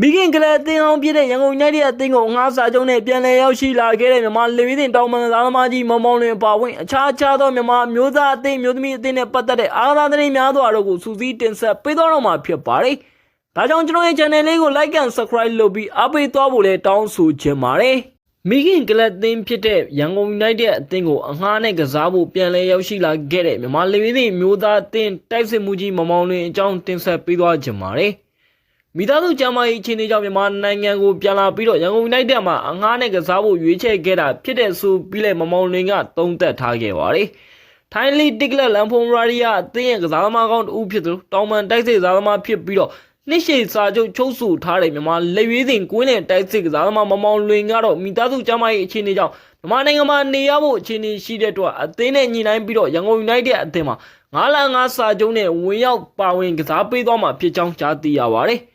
မိခင်ကလေးအသင်းအောင်ပြတဲ့ရန်ကုန်နိုင်တဲ့အသင်းကိုငှားစာချုပ်နဲ့ပြန်လည်ရောက်ရှိလာခဲ့တဲ့မြန်မာလေဝီးတင်တောင်ပန်သားသမားကြီးမောင်မောင်လွင်ပါဝင်အခြားသောမြန်မာမျိုးသားအသင်းမျိုးသမီးအသင်းနဲ့ပတ်သက်တဲ့အားကစားသတင်းများစွာတို့ကိုစူးစီးတင်ဆက်ပေးသွားတော့မှာဖြစ်ပါတယ်။ဒါကြောင့်ကျွန်တော်ရဲ့ channel လေးကို like and subscribe လုပ်ပြီးအားပေးသွားဖို့လည်းတောင်းဆိုချင်ပါတယ်။မိခင်ကလေးအသင်းဖြစ်တဲ့ရန်ကုန်နိုင်တဲ့အသင်းကိုအငှားနဲ့ကစားဖို့ပြန်လည်ရောက်ရှိလာခဲ့တဲ့မြန်မာလေဝီးတင်မျိုးသားအသင်းတိုက်စစ်မှုကြီးမောင်မောင်လွင်အကြောင်းတင်ဆက်ပေးသွားချင်ပါတယ်။မိသားစုကျမ်းမာရေးအခြေအနေကြောင့်မြန်မာနိုင်ငံကိုပြန်လာပြီးတော့ရန်ကုန်နိုင်တဲ့မှာအငှားနဲ့ကစားဖို့ရွေးချယ်ခဲ့တာဖြစ်တဲ့ဆိုပြီးလဲမောင်မောင်လွင်ကသုံးသပ်ထားခဲ့ပါတယ်။ထိုင်းလီတစ်ကလလန်ဖုံရာရီယာအသင်းရဲ့ကစားသမားကောင်းတူဖြစ်သူတောင်ပန်တိုက်စစ်ကစားသမားဖြစ်ပြီးတော့နှစ်ရှည်စာချုပ်ချုပ်ဆိုထားတဲ့မြန်မာလက်ရွေးစင်ကွင်းလင်တိုက်စစ်ကစားသမားမောင်မောင်လွင်ကတော့မိသားစုကျမ်းမာရေးအခြေအနေကြောင့်မြန်မာနိုင်ငံမှာနေရဖို့အခြေအနေရှိတဲ့အတွက်အသင်းနဲ့ညီနိုင်ပြီးတော့ရန်ကုန်ယူနိုက်တက်အသင်းမှာ9လ5စာချုပ်နဲ့ဝင်ရောက်ပါဝင်ကစားပေးသွားမှာဖြစ်ကြောင်းကြားသိရပါတယ်။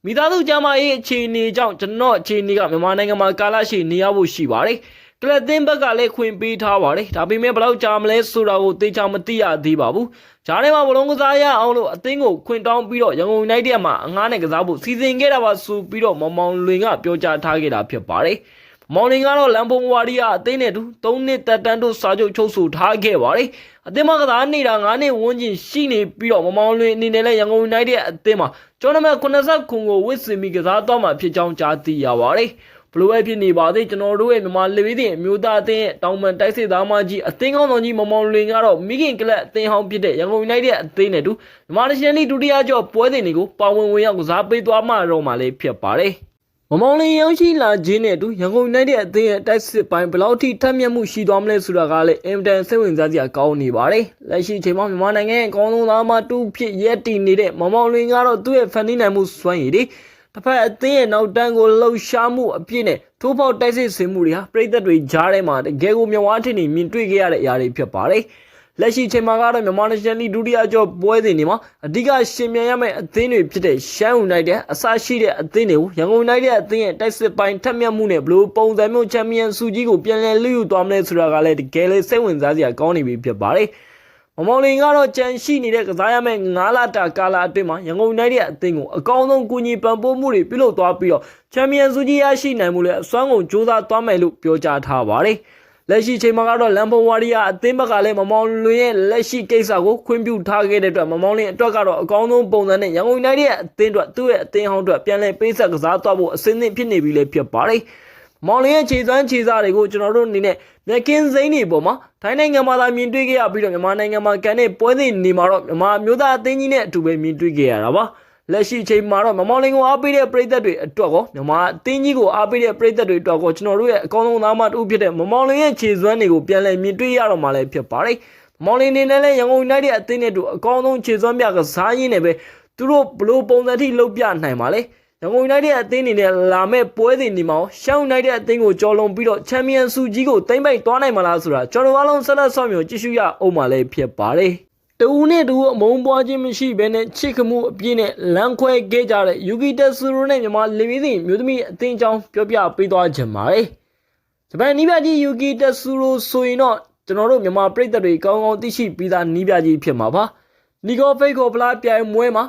မိသားစုကျမ်းမာရေးအခြေအနေကြောင့်ကျွန်တော်အခြေအနေကမြန်မာနိုင်ငံမှာကာလရှည်နေရဖို့ရှိပါတယ်။ကလပ်သင်းဘက်ကလည်းခွင့်ပေးထားပါတယ်။ဒါပေမဲ့ဘယ်လောက်ကြာမလဲဆိုတာကိုသေချာမသိရသေးပါဘူး။ဂျားထဲမှာဘလုံးကစားရအောင်လို့အသင်းကိုခွင့်တောင်းပြီးတော့ရန်ကုန်ယူနိုက်တက်မှာအငှားနဲ့ကစားဖို့စီစဉ်ခဲ့တာပါဆိုပြီးတော့မောင်မောင်လွင်ကပြောကြားထားခဲ့တာဖြစ်ပါတယ်။မောင်လင်ကတော့လမ်ဘုံဝါရီယာအသင်းနဲ့တူ3နှစ်သက်တမ်းတို့စာချုပ်ချုပ်ဆိုထားခဲ့ပါတယ်။အသင်းမှာကစားနေတာ9နှစ်ဝန်းကျင်ရှိနေပြီးတော့မောင်လွင်အနေနဲ့လည်းရန်ကုန်ယူနိုက်တက်အသင်းမှာကျော်နံပါတ်89ကိုဝစ်စင်ပြီးကစားသွားမှာဖြစ်ကြောင်းကြားသိရပါတယ်။ဘလိုပဲဖြစ်နေပါသေးကျွန်တော်တို့ရဲ့မြန်မာလေဝီးတင်အမျိုးသားအသင်းရဲ့တောင်ပန်တိုက်စစ်သားမကြီးအသင်းကောင်းဆောင်ကြီးမောင်မောင်လွင်ကတော့မိခင်ကလပ်အသင်းဟောင်းဖြစ်တဲ့ရန်ကုန်ယူနိုက်တက်အသင်းနဲ့တူမြန်မာနိုင်ငံလိဒုတိယကျော်ပွဲစဉ်တွေကိုပါဝင်ဝင်ရောက်ကစားပေးသွားမှာတော့မှလည်းဖြစ်ပါတယ်။မောင်မောင်လင်ရောက်ရှိလာခြင်းနဲ့အတူရန်ကုန်ယူနိုက်တက်အသင်းရဲ့တိုက်စစ်ပိုင်းဘယ်လောက်ထိထက်မြက်မှုရှိသွားမလဲဆိုတာကလည်းအင်တန်စိတ်ဝင်စားစရာကောင်းနေပါတယ်။လက်ရှိချိန်မှာမြန်မာနိုင်ငံရဲ့အကောင်းဆုံးသားမတူဖြစ်ရက်တည်နေတဲ့မောင်မောင်လင်ကတော့သူ့ရဲ့ဖန်တီးနိုင်မှုစွမ်းရည်တွေတစ်ဖက်အသင်းရဲ့နောက်တန်းကိုလှုပ်ရှားမှုအပြည့်နဲ့ထိုးပေါက်တိုက်စစ်ဆင်မှုတွေဟာပြည်သက်တွေကြားထဲမှာတကယ်ကိုမျက်ဝါးထင်နေမြင်တွေ့ခဲ့ရတဲ့အရာတွေဖြစ်ပါတယ်။လက်ရှိချိန်မှာကတော့မြန်မာနိုင်ငံလိဒုတိယကျော်ပွဲစဉ်တွေမှာအဓိကရှင်မြန်ရမယ့်အသင်းတွေဖြစ်တဲ့ရှမ်းယူနိုက်တက်အစရှိတဲ့အသင်းတွေကိုရန်ကုန်ယူနိုက်တက်အသင်းရဲ့တိုက်စစ်ပိုင်းထက်မြက်မှုနဲ့ဘလို့ပုံစံမျိုးချန်ပီယံဆုကြီးကိုပြန်လည်လူယူသွားမလဲဆိုတာကလည်းတကယ်လေးစိတ်ဝင်စားစရာကောင်းနေပြီဖြစ်ပါတယ်။မောင်မောင်လင်ကတော့ကြံရှိနေတဲ့ကစားရမယ့်9လတာကာလအတွင်းမှာရန်ကုန်ယူနိုက်တက်အသင်းကိုအကောင်းဆုံးကူညီပံ့ပိုးမှုတွေပြုလုပ်သွားပြီးတော့ချန်ပီယံဆုကြီးရရှိနိုင်မှုလည်းအစွမ်းကုန်ကြိုးစားသွားမယ်လို့ပြောကြားထားပါတယ်။လက်ရှိချိန်မှာကတော့လမ်ဘုံဝါရီယာအသင်းဘက်ကလည်းမောင်မောင်လွင်ရဲ့လက်ရှိကိစ္စကိုခွင့်ပြုထားခဲ့တဲ့အတွက်မောင်မောင်လင်အတွက်ကတော့အကောင်းဆုံးပုံစံနဲ့ရန်ကုန်ယူနိုက်တက်အသင်းအတွက်သူ့ရဲ့အသင်းဟောင်းအတွက်ပြန်လည်ပေးဆက်ကစားသွားဖို့အစင်းသင့်ဖြစ်နေပြီလည်းဖြစ်ပါတယ်။မောင်လင်ရဲ့ခြေစွမ်းခြေစားတွေကိုကျွန်တော်တို့အနေနဲ့မြက်ကင်းစိမ့်တွေပေါ်မှာထိုင်းနိုင်ငံမှာသာမြင်တွေ့ခဲ့ရပြီးတော့မြန်မာနိုင်ငံမှာကန်တဲ့ပွဲစဉ်နေမှာတော့မြန်မာမျိုးသားအသင်းကြီးနဲ့အတူပဲမြင်တွေ့ခဲ့ရတာပါ။လက်ရှိချိန်မှာတော့မောင်မောင်လင်ကိုအားပေးတဲ့ပရိသတ်တွေအတွက်ကောမြန်မာအသင်းကြီးကိုအားပေးတဲ့ပရိသတ်တွေအတွက်ကောကျွန်တော်တို့ရဲ့အကောင်းဆုံးသားမတူဖြစ်တဲ့မောင်မောင်လင်ရဲ့ခြေစွမ်းတွေကိုပြန်လည်မြင်တွေ့ရတော့မှလည်းဖြစ်ပါတယ်။မောင်လင်နေနဲ့လည်းရန်ကုန်ယူနိုက်တက်အသင်းနဲ့တူအကောင်းဆုံးခြေစွမ်းပြကစားရင်းနဲ့ပဲသူတို့ဘလို့ပုံစံထိလုပ်ပြနိုင်ပါလေ။ရန်ကုန်ယူနိုက်တက်အသင်းအနေနဲ့လာမဲ့ပွဲစဉ်ဒီမှာရှမ်းယူနိုက်တက်အသင်းကိုကြော်လွန်ပြီးတော့ချန်ပီယံဆုကြီးကိုသိမ်းပိုက်သွားနိုင်မလားဆိုတာကျွန်တော်အားလုံးဆက်လက်ဆောင်မျိုးကြည့်ရှုရအောင်ပါလေဖြစ်ပါတယ်။တူနဲ့တူအမုန်းပွားခြင်းမရှိဘဲနဲ့ချစ်ခမှုအပြည့်နဲ့လမ်းခွဲခဲ့ကြတဲ့ယူဂီတက်ဆူရိုနဲ့မြန်မာလေဝီးစင်မျိုးသမီးအသင်းကြောင်းပြောပြပေးသွားခြင်းပါတယ်။ဂျပန်နီးပြကြီးယူဂီတက်ဆူရိုဆိုရင်တော့ကျွန်တော်တို့မြန်မာပြည်သက်တွေကောင်းကောင်းသိရှိပြီးသားနီးပြကြီးဖြစ်မှာပါ။နီဂိုဖိတ်ကိုဖလားပြိုင်မွဲမှာ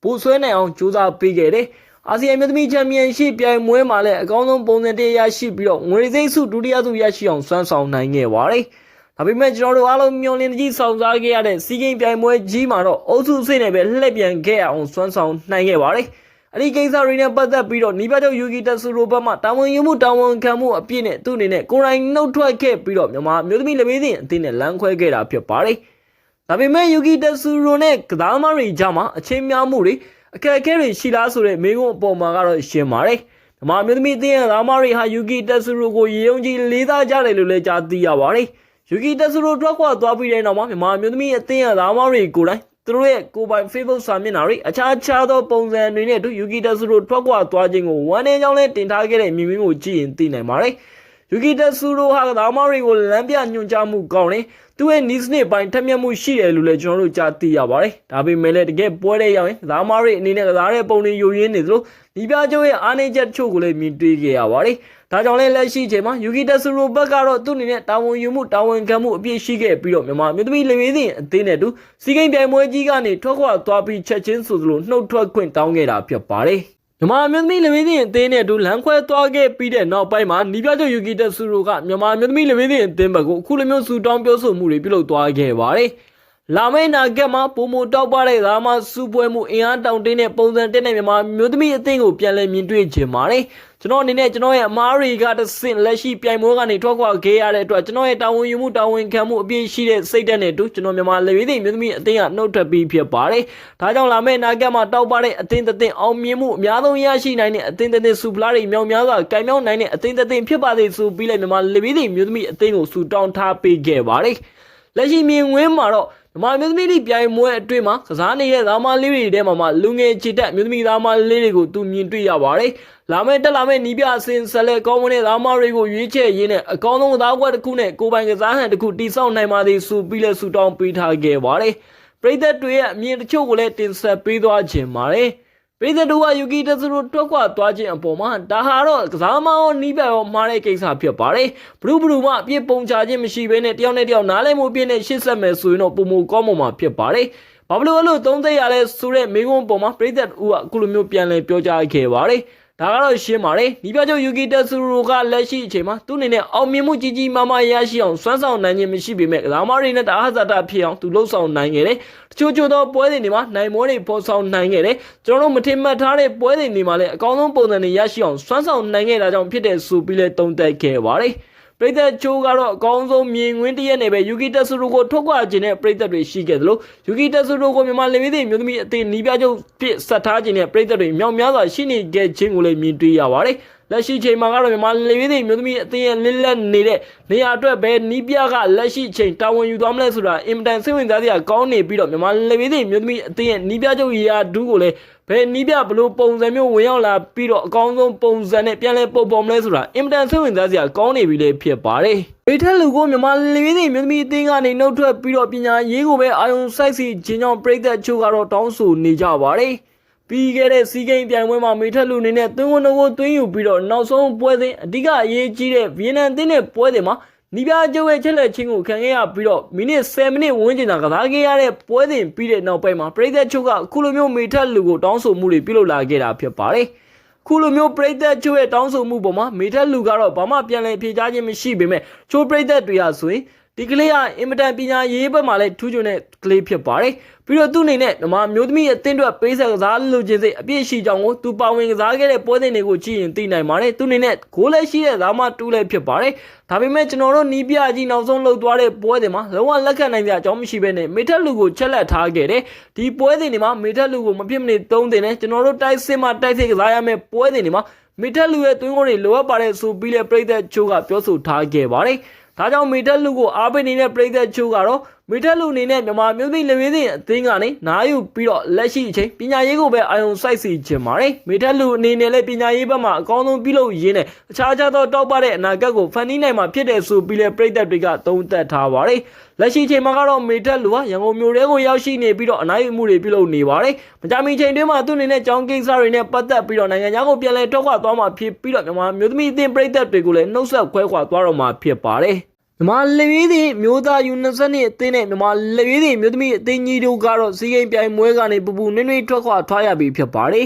ဘူဆွဲနိုင်အောင်ကြိုးစားပေးခဲ့တယ်။အာဆီယံမျိုးသမီးချန်ပီယံရှစ်ပြိုင်မွဲမှာလည်းအကောင်းဆုံးပုံစံတရရရှိပြီးတော့ငွေစိမ့်စုဒုတိယဆုရရှိအောင်စွမ်းဆောင်နိုင်ခဲ့ပါတယ်။ဒါပေမဲ့ကျွန်တော်တို့အားလုံးမျှော်လင့်ကြီးဆောင်စားခဲ့ရတဲ့စီးကိန်းပြိုင်ပွဲကြီးမှာတော့အုပ်စုစိတ်နဲ့ပဲလှည့်ပြန်ခဲ့အောင်စွမ်းဆောင်နိုင်ခဲ့ပါတယ်။အဲဒီကိစ္စတွေနဲ့ပတ်သက်ပြီးတော့နီးပြချုပ်ယူဂီတက်ဆူရိုဘတ်မှတာဝန်ယူမှုတာဝန်ခံမှုအပြည့်နဲ့သူ့အနေနဲ့ကိုယ်တိုင်နှုတ်ထွက်ခဲ့ပြီးတော့မြန်မာမျိုးသမီးလက်ဝဲစဉ်အသင်းနဲ့လမ်းခွဲခဲ့တာဖြစ်ပါတယ်။ဒါပေမဲ့ယူဂီတက်ဆူရိုနဲ့ကစားသမားတွေကြားမှာအချင်းများမှုတွေအခက်အခဲတွေရှိလားဆိုတဲ့မေးခွန်းအပေါ်မှာကတော့ရှင်းပါတယ်။မြန်မာမျိုးသမီးအသင်းရဲ့သားမတွေဟာယူဂီတက်ဆူရိုကိုရေုံကြီးလေးစားကြတယ်လို့လည်းကြားသိရပါတယ်။ယူဂီတက်ဆူရိုထွက်ခွာသွားပြီးတဲ့နောက်မှာမြန်မာမျိုးသမီးအသင်းရဲ့သားမတွေကိုယ်တိုင်သူတို့ရဲ့ကိုယ်ပိုင် Facebook စာမျက်နှာတွေအခြားသောပုံစံတွေနဲ့ယူဂီတက်ဆူရိုထွက်ခွာသွားခြင်းကိုဝမ်းနည်းကြောင်းနဲ့တင်ထားခဲ့တဲ့မြင်ကွင်းကိုကြည့်ရင်သိနိုင်ပါတယ်။ယူဂီတက်ဆူရိုဟာသားမတွေကိုလမ်းပြညွှန်ကြားမှုကောင်းတယ်။သူ့ရဲ့နီးစနစ်ပိုင်းထက်မြက်မှုရှိတယ်လို့လည်းကျွန်တော်တို့ကြားသိရပါတယ်။ဒါပေမဲ့လည်းတကယ်ပွဲတဲ့ရောက်ရင်သားမတွေအနေနဲ့ကစားတဲ့ပုံတွေယိုယွင်းနေသလိုဒီပြချုပ်ရဲ့အားနည်းချက်တချို့ကိုလည်းမြင်တွေ့ခဲ့ရပါတယ်။ဒါကြောင့်လည်းလက်ရှိချိန်မှာယူဂီတက်ဆူရိုဘက်ကတော့သူ့အနေနဲ့တာဝန်ယူမှုတာဝန်ခံမှုအပြည့်ရှိခဲ့ပြီးတော့မြန်မာမျိုးသမီးလေဝေးစဉ်အသင်းနဲ့တူစီကိန်းပြိုင်ပွဲကြီးကနေထွက်ခွာသွားပြီးချက်ချင်းဆိုသလိုနှုတ်ထွက်ခွင့်တောင်းခဲ့တာဖြစ်ပါတယ်။ မြန်မာမျိုးသမီးလူမျိုးစဉ်အသင်းနဲ့အတူလမ်းခွဲသွားခဲ့ပြီးတဲ့နောက်ပိုင်းမှာနီးပြချုပ်ယူကီတက်ဆူရိုကမြန်မာမျိုးသမီးလူမျိုးစဉ်အသင်းဘက်ကိုအခုလိုမျိုးဆူတောင်းပြောဆိုမှုတွေပြုလုပ်သွားခဲ့ပါတယ်။လာမယ့်နာဂတ်မှာပုံမတောက်ပတဲ့ဒါမှစူပွဲမှုအင်အားတောင်တင်းတဲ့ပုံစံတက်တဲ့မြန်မာမျိုးသမီးအသင်းကိုပြန်လည်မြင်တွေ့ခြင်းပါတယ်။ကျွန်တော်အနေနဲ့ကျွန်တော်ရဲ့အမားတွေကတဆင့်လက်ရှိပြိုင်ပွဲကနေထွက်ခွာခဲ့ရတဲ့အတွက်ကျွန်တော်ရဲ့တာဝန်ယူမှုတာဝန်ခံမှုအပြည့်ရှိတဲ့စိတ်ဓာတ်နဲ့အတူကျွန်တော်မြန်မာလူမျိုးစဉ်မျိုးသမီးအသင်းကနှုတ်ထွက်ပြီးဖြစ်ပါတယ်။ဒါကြောင့်လာမယ့်နာဂတ်မှာတောက်ပတဲ့အသင်းတစ်သင်းအောင်မြင်မှုအများဆုံးရရှိနိုင်တဲ့အသင်းတစ်သင်းစူပလာတွေမြောင်များစွာကံမြောင်းနိုင်တဲ့အသင်းတစ်သင်းဖြစ်ပါစေဆိုပြီးလည်းမြန်မာလူမျိုးစဉ်မျိုးသမီးအသင်းကိုဆူတောင်းထားပေးခဲ့ပါတယ်။လက်ရှိမြင်ကွင်းမှာတော့မြန်မာမျိုးသမီးတွေပြိုင်ပွဲအတွင်းမှာကစားနေတဲ့သားမလေးတွေထဲမှာလူငယ်ချစ်တဲ့မျိုးသမီးသားမလေးတွေကိုသူမြင်တွေ့ရပါတယ်။လာမယ့်တက်လာမယ့်နီးပြအစင်ဆက်လက်ကောင်းမွန်တဲ့သားမတွေကိုရွေးချယ်ရင်းနဲ့အကောင်းဆုံးသားကွက်တစ်ခုနဲ့ကိုယ်ပိုင်ကစားဟန်တစ်ခုတိစောက်နိုင်ပါသည်ဆိုပြီးလဲဆူတောင်းပေးထားခဲ့ပါတယ်။ပရိသတ်တွေရဲ့အမြင်တချို့ကိုလည်းတင်ဆက်ပေးသွားခြင်းပါတယ်။ပရိသတ်တို့ကယူကီတက်ဆူရိုထွက်ခွာသွားခြင်းအပေါ်မှာဒါဟာတော့ကစားမရောနီးပြရောမှားတဲ့ကိစ္စဖြစ်ပါတယ်။ဘလူးမှအပြစ်ပုံချခြင်းမရှိဘဲနဲ့တယောက်နဲ့တယောက်နားလည်မှုအပြည့်နဲ့ရှေ့ဆက်မယ်ဆိုရင်တော့ပုံမကောင်းမှမှာဖြစ်ပါတယ်။ဘာလို့အဲ့လိုသုံးသက်ရလဲဆိုတဲ့မိကုန်းပေါ်မှာပရိသတ်ဦးကအခုလိုမျိုးပြန်လည်ပြောကြားခဲ့ပါတယ်။ဒါကတော့ရှင်းပါတယ်။နီးပြချုပ်ယူကီတက်ဆူရိုကလက်ရှိအချိန်မှာသူ့အနေနဲ့အောင်မြင်မှုကြီးကြီးမားမားရရှိအောင်စွမ်းဆောင်နိုင်ခြင်းမရှိပေမဲ့ကစားမတွေနဲ့တအားဇာတာဖြစ်အောင်သူလှုပ်ဆောင်နိုင်ခဲ့တယ်။တချို့သောပွဲတွေမှာနိုင်မွေးတွေပေါ်ဆောင်နိုင်ခဲ့တယ်။ကျွန်တော်တို့မထင်မှတ်ထားတဲ့ပွဲတွေမှာလည်းအကောင်းဆုံးပုံစံတွေရရှိအောင်စွမ်းဆောင်နိုင်ခဲ့တာကြောင့်ဖြစ်တဲ့ဆိုပြီးလဲတုံ့တက်ခဲ့ပါတယ်။ပရိသတ်ချိုးကတော့အကောင်းဆုံးမြင်ကွင်းတရက်နဲ့ပဲယူကီတက်ဆူရိုကိုထုတ်ခွာခြင်းနဲ့ပရိသတ်တွေရှိခဲ့သလိုယူကီတက်ဆူရိုကိုမြန်မာလူမျိုးတွေမျိုးသမီးအသင်းနီးပြချုပ်ဖြစ်ဆက်ထားခြင်းနဲ့ပရိသတ်တွေမြောက်များစွာရှိနေခဲ့ခြင်းကိုလည်းမြင်တွေ့ရပါတယ်။လက်ရှိချိန်မှာကတော့မြန်မာလူမျိုးတွေမျိုးသမီးအသင်းရဲ့လစ်လက်နေတဲ့နေရာအတွက်ပဲနီးပြကလက်ရှိချိန်တာဝန်ယူသွားမလဲဆိုတာအင်မတန်စိတ်ဝင်စားစရာကောင်းနေပြီးတော့မြန်မာလူမျိုးတွေမျိုးသမီးအသင်းရဲ့နီးပြချုပ်ရာဒူးကိုလည်းဘယ်နီးပြဘလို့ပုံစံမျိုးဝင်ရောက်လာပြီးတော့အကောင်းဆုံးပုံစံနဲ့ပြန်လဲပုံပေါ်မလဲဆိုတာအင်မတန်စိတ်ဝင်စားစရာကောင်းနေပြီလေဖြစ်ပါတယ်။မိထက်လူကိုမြန်မာလူမျိုးတွေမျိုးသမီးအသင်းကနေနှုတ်ထွက်ပြီးတော့ပညာရေးကိုပဲအာရုံစိုက်စီခြင်းကြောင့်ပရိသတ်ချို့ကတော့တောင်းဆိုနေကြပါတယ်။ပြီးခဲ့တဲ့စီးကိန်းပြိုင်ပွဲမှာမိထက်လူအနေနဲ့သွင်းဝင်ကိုသွင်းယူပြီးတော့နောက်ဆုံးပွဲစဉ်အဓိကအရေးကြီးတဲ့ဗီယက်နမ်အသင်းနဲ့ပွဲစဉ်မှာနီးပြချုပ်ရဲ့ချက်လက်ချင်းကိုခံခဲ့ရပြီးတော့မိနစ်10မိနစ်ဝန်းကျင်သာကစားခဲ့ရတဲ့ပွဲစဉ်ပြီးတဲ့နောက်ပိုင်းမှာပရိသတ်ချုပ်ကအခုလိုမျိုးမိထက်လူကိုတောင်းဆိုမှုတွေပြုလုပ်လာခဲ့တာဖြစ်ပါတယ်။ခုလိုမျိုးပရိသတ်ချုပ်ရဲ့တောင်းဆိုမှုပေါ်မှာမိထက်လူကတော့ဘာမှပြန်လည်ဖြေကြားခြင်းမရှိပေမဲ့ချိုးပရိသတ်တွေဟာဆိုရင်ဒီကလေးကအင်မတန်ပညာရေးဘက်မှာလည်းထူးချွန်တဲ့ကလေးဖြစ်ပါတယ်။ပြီးတော့သူ့အနေနဲ့မြန်မာမျိုးသမီးအသင်းအတွက်ပေးဆက်ကစားလူချင်းစိတ်အပြည့်ရှိကြောင်းကိုသူပါဝင်ကစားခဲ့တဲ့ပွဲစဉ်တွေကိုကြည့်ရင်သိနိုင်ပါတယ်။သူ့အနေနဲ့ဂိုးလည်းရှိတဲ့သားမတူးလည်းဖြစ်ပါတယ်။ဒါပေမဲ့ကျွန်တော်တို့နီးပြကြီးနောက်ဆုံးလှုပ်သွားတဲ့ပွဲစဉ်မှာလုံးဝလက်ခံနိုင်ကြအကြောင်းမရှိဘဲနဲ့မေထက်လူကိုချက်လက်ထားခဲ့တယ်။ဒီပွဲစဉ်တွေမှာမေထက်လူကိုမဖြစ်မနေသုံးတင်တယ်ကျွန်တော်တို့တိုက်စစ်မှတိုက်စစ်ကစားရမယ့်ပွဲစဉ်တွေမှာမေထက်လူရဲ့သွင်းကိုတွေလိုအပ်ပါတယ်ဆိုပြီးလဲပြည်သက်ချိုးကပြောဆိုထားခဲ့ပါတယ်။ဒါကြောင့်မေထက်လူကိုအားပေးနေတဲ့ပြည်သက်ချိုးကတော့မေထက်လူအနေနဲ့မြန်မာမျိုးသမီးလူမျိုးစဉ်အသင်းကနေနားယူပြီးတော့လက်ရှိအချိန်ပညာရေးကိုပဲအာရုံစိုက်စီခြင်းပါတယ်မေထက်လူအနေနဲ့လည်းပညာရေးဘက်မှာအကောင်းဆုံးပြုလုပ်ရင်းနဲ့အခြားသောတောက်ပတဲ့အနာဂတ်ကိုဖန်တီးနိုင်မှာဖြစ်တယ်ဆိုပြီးလဲပြည်သက်တွေကသုံးသပ်ထားပါတယ်လက်ရှိချိန်မှာကတော့မေထက်လူဟာရန်ကုန်မြို့ထဲကိုရောက်ရှိနေပြီးတော့အနိုင်ယူမှုတွေပြုလုပ်နေပါတယ်မကြာမီချိန်တွင်းမှာသူ့အနေနဲ့ကြောင်းကိစ္စတွေနဲ့ပတ်သက်ပြီးတော့နိုင်ငံခြားကိုပြန်လည်ထွက်ခွာသွားမှာဖြစ်ပြီးတော့မြန်မာမျိုးသမီးအသင်းပြည်သက်တွေကိုလည်းနှုတ်ဆက်ခွဲခွာသွားတော့မှာဖြစ်ပါတယ်မြန်မာလူမျိုးတွေမျိုးသားယူ22အသင်းနဲ့မြန်မာလူမျိုးတွေမျိုးသမီးအသင်းကြီးတို့ကတော့စီးကိန်းပြိုင်ပွဲကနေပူပူနွေ့နွေ့ထွက်ခွာထားရပြီဖြစ်ပါတယ်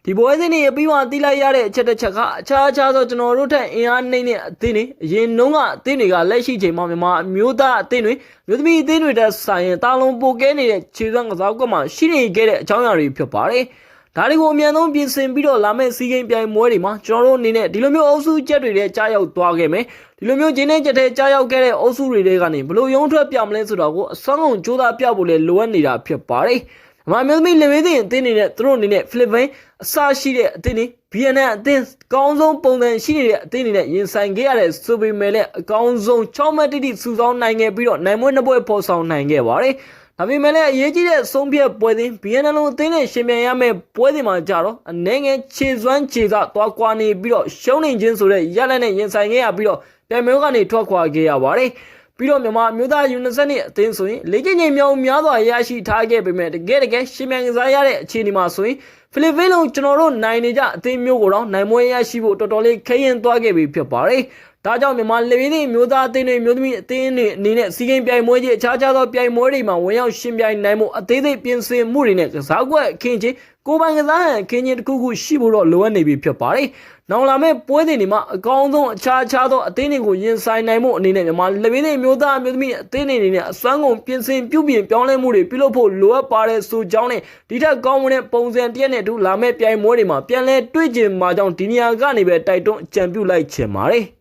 ဒီပွဲစဉ်တွေအပြီးမှသိလိုက်ရတဲ့အချက်တစ်ချက်ကအခြားသောကျွန်တော်တို့ထက်အင်အားနှိမ့်တဲ့အသင်းတွေအရင်နှုန်းကအသင်းတွေကလက်ရှိချိန်မှာမြန်မာမျိုးသားအသင်းတွေမျိုးသမီးအသင်းတွေတက်ဆိုင်ရင်တာလုံးပိုကဲနေတဲ့ခြေစွမ်းကစားကွက်မှာရှိနေခဲ့တဲ့အကြောင်းအရာတွေဖြစ်ပါတယ်ဒါတွေကိုအမြန်ဆုံးပြင်ဆင်ပြီးတော့လာမယ့်စီးကိန်းပြိုင်ပွဲတွေမှာကျွန်တော်တို့အနေနဲ့ဒီလိုမျိုးအုပ်စုချက်တွေနဲ့ကြားရောက်သွားခဲ့မယ်ဒီလိုမျိုးဂျင်းနဲ့ချက်တဲ့ကြားရောက်ခဲ့တဲ့အုပ်စုတွေကနေဘလို့ရုံးထွက်ပြမလဲဆိုတော့ကိုအစွမ်းကုန်ကြိုးစားပြဖို့လည်းလိုအပ်နေတာဖြစ်ပါတယ်။မြန်မာမျိုးသမီးလူမျိုးတွေအသင်းနေတဲ့သူတို့အနေနဲ့ဖိလစ်ပိုင်အစရှိတဲ့အသင်းတွေဗီယက်နမ်အသင်းကောင်းဆုံးပုံစံရှိနေတဲ့အသင်းတွေနဲ့ရင်ဆိုင်ခဲ့ရတဲ့ဆိုပေမဲ့လည်းအကောင်းဆုံး6မှတ်တိတိစုဆောင်းနိုင်ခဲ့ပြီးတော့နိုင်မွေးနှစ်ပွဲပေါ်ဆောင်နိုင်ခဲ့ပါတယ်။ဒါပေမဲ့လည်းအရေးကြီးတဲ့ဆုံးဖြတ်ပွဲစဉ်ဗီယက်နမ်လုံးအသင်းနဲ့ရှင်ပြန်ရမယ့်ပွဲစဉ်မှာကြတော့အနေငယ်ခြေစွမ်းခြေစားသွားကွာနေပြီးတော့ရှုံးနေခြင်းဆိုတဲ့ရလဒ်နဲ့ရင်ဆိုင်ခဲ့ရပြီးတော့ပြိုင်ပွဲကနေထွက်ခွာခဲ့ရပါတယ်ပြီးတော့မြန်မာမျိုးသားယူ22အသင်းဆိုရင်လေ့ကျင့်ချိန်မြောက်များစွာရရှိထားခဲ့ပေမဲ့တကယ်ရှင်ပြန်ကစားရတဲ့အခြေအနေမှာဆိုရင်ဖိလစ်ပိုင်လုံးကျွန်တော်တို့နိုင်နေကြအသင်းမျိုးကိုတော့နိုင်မွေးရရှိဖို့တော်တော်လေးခဲရင်သွားခဲ့ပြီဖြစ်ပါတယ် ဒါကြောင့်မြန်မာလေပြီးသည့်မျိုးသားအသင်းတွေမျိုးသမီးအသင်းတွေအနေနဲ့စီကင်ပြိုင်ပွဲကြီးအခြားသောပြိုင်ပွဲတွေမှာဝင်ရောက်ရှင်ပြိုင်နိုင်မှုအသေးစိတ်ပြင်ဆင်မှုတွေနဲ့ကစားကွက်အခင်းချင်းကိုပိုင်ကစားဟန်အခင်းချင်းတစ်ခုခုရှိဖို့တော့လိုအပ်နေပြီဖြစ်ပါတယ်။နောက်လာမယ့်ပွဲစဉ်တွေမှာအကောင်းဆုံးအခြားသောအသင်းတွေကိုရင်ဆိုင်နိုင်မှုအနေနဲ့မြန်မာလေပြီးသည့်မျိုးသားမျိုးသမီးအသင်းတွေအနေနဲ့အစွမ်းကုန်ပြင်ဆင်ပြုပြင်ပြောင်းလဲမှုတွေပြုလုပ်ဖို့လိုအပ်ပါတယ်ဆိုကြောင်းနဲ့ဒီထက်ကောင်းမွန်တဲ့ပုံစံတစ်ရက်နဲ့အတူလာမယ့်ပြိုင်ပွဲတွေမှာပြန်လည်တွေ့ကြမှာကြောင့်ဒီနေရာကနေပဲတိုက်တွန်းအကြံပြုလိုက်ချင်ပါတယ်။